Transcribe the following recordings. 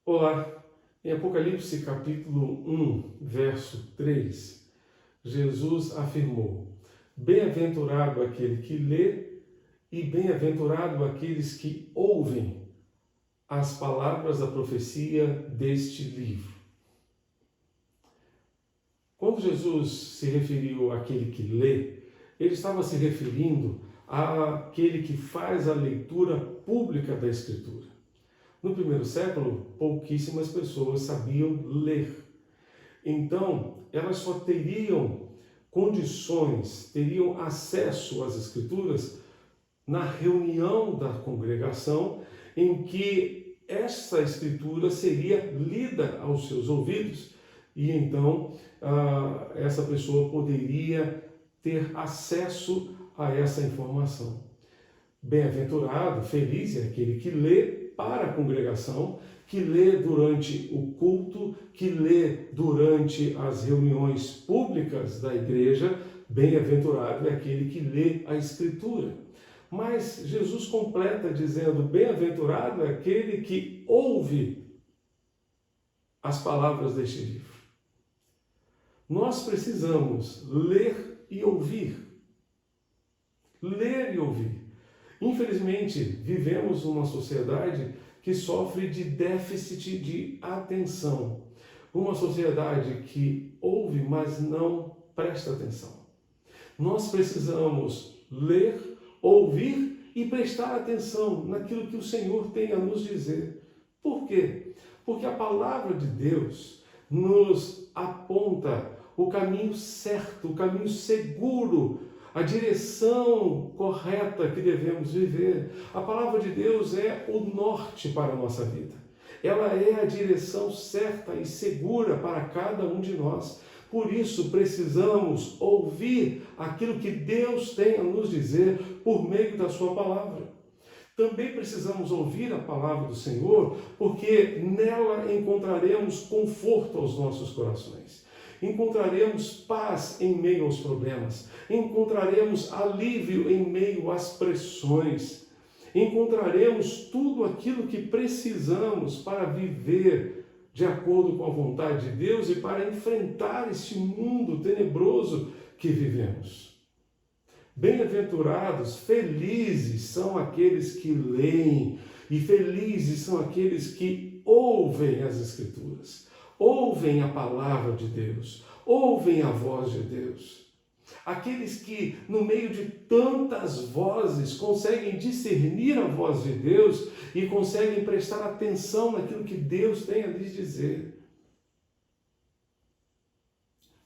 Olá, em Apocalipse capítulo 1, verso 3, Jesus afirmou: Bem-aventurado aquele que lê e bem-aventurado aqueles que ouvem as palavras da profecia deste livro. Quando Jesus se referiu àquele que lê, ele estava se referindo àquele que faz a leitura pública da Escritura. No primeiro século, pouquíssimas pessoas sabiam ler. Então, elas só teriam condições, teriam acesso às Escrituras na reunião da congregação, em que essa Escritura seria lida aos seus ouvidos, e então essa pessoa poderia ter acesso a essa informação. Bem-aventurado, feliz é aquele que lê para a congregação, que lê durante o culto, que lê durante as reuniões públicas da igreja. Bem-aventurado é aquele que lê a Escritura. Mas Jesus completa dizendo: bem-aventurado é aquele que ouve as palavras deste livro. Nós precisamos ler e ouvir. Ler e ouvir. Infelizmente, vivemos numa sociedade que sofre de déficit de atenção. Uma sociedade que ouve, mas não presta atenção. Nós precisamos ler, ouvir e prestar atenção naquilo que o Senhor tem a nos dizer. Por quê? Porque a palavra de Deus nos aponta o caminho certo, o caminho seguro, a direção correta que devemos viver. A palavra de Deus é o norte para a nossa vida. Ela é a direção certa e segura para cada um de nós. Por isso, precisamos ouvir aquilo que Deus tem a nos dizer por meio da sua palavra. Também precisamos ouvir a palavra do Senhor, porque nela encontraremos conforto aos nossos corações. Encontraremos paz em meio aos problemas, encontraremos alívio em meio às pressões, encontraremos tudo aquilo que precisamos para viver de acordo com a vontade de Deus e para enfrentar este mundo tenebroso que vivemos. Bem-aventurados, felizes são aqueles que leem e felizes são aqueles que ouvem as Escrituras. Ouvem a palavra de Deus, ouvem a voz de Deus. Aqueles que, no meio de tantas vozes, conseguem discernir a voz de Deus e conseguem prestar atenção naquilo que Deus tem a lhes dizer.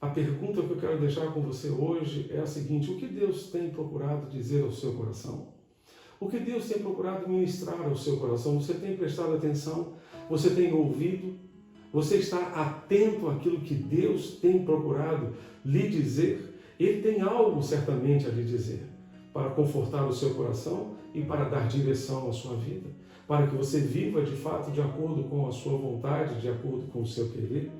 A pergunta que eu quero deixar com você hoje é a seguinte: o que Deus tem procurado dizer ao seu coração? O que Deus tem procurado ministrar ao seu coração? Você tem prestado atenção? Você tem ouvido? Você está atento àquilo que Deus tem procurado lhe dizer? Ele tem algo certamente a lhe dizer, para confortar o seu coração e para dar direção à sua vida, para que você viva de fato de acordo com a sua vontade, de acordo com o seu querer.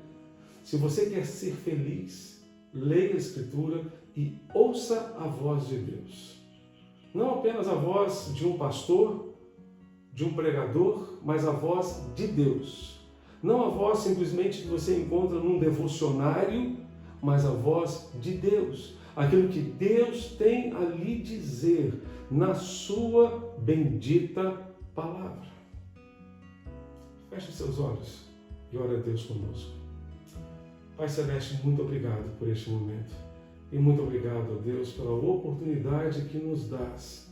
Se você quer ser feliz, leia a Escritura e ouça a voz de Deus. Não apenas a voz de um pastor, de um pregador, mas a voz de Deus. Não a voz simplesmente que você encontra num devocionário, mas a voz de Deus. Aquilo que Deus tem a lhe dizer na sua bendita palavra. Feche seus olhos e ore a Deus conosco. Pai Celeste, muito obrigado por este momento. E muito obrigado a Deus pela oportunidade que nos dás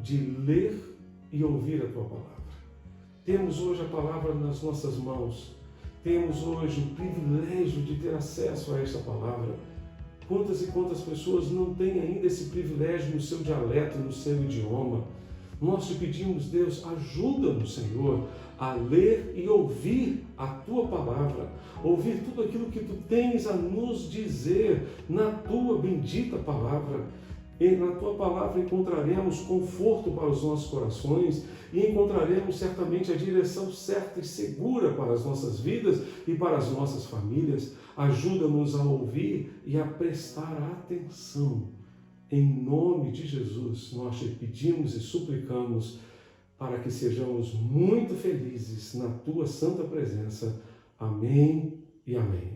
de ler e ouvir a Tua palavra. Temos hoje a palavra nas nossas mãos. Temos hoje o privilégio de ter acesso a esta palavra. Quantas e quantas pessoas não têm ainda esse privilégio no seu dialeto, no seu idioma? Nós te pedimos, Deus, ajuda-nos, Senhor, a ler e ouvir a Tua palavra, ouvir tudo aquilo que Tu tens a nos dizer na Tua bendita palavra. E na Tua palavra encontraremos conforto para os nossos corações e encontraremos certamente a direção certa e segura para as nossas vidas e para as nossas famílias. Ajuda-nos a ouvir e a prestar atenção. Em nome de Jesus, nós te pedimos e suplicamos. para que sejamos muito felizes na tua santa presença. Amém e amém.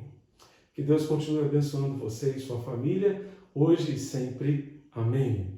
Que Deus continue abençoando você e sua família, hoje e sempre. Amém.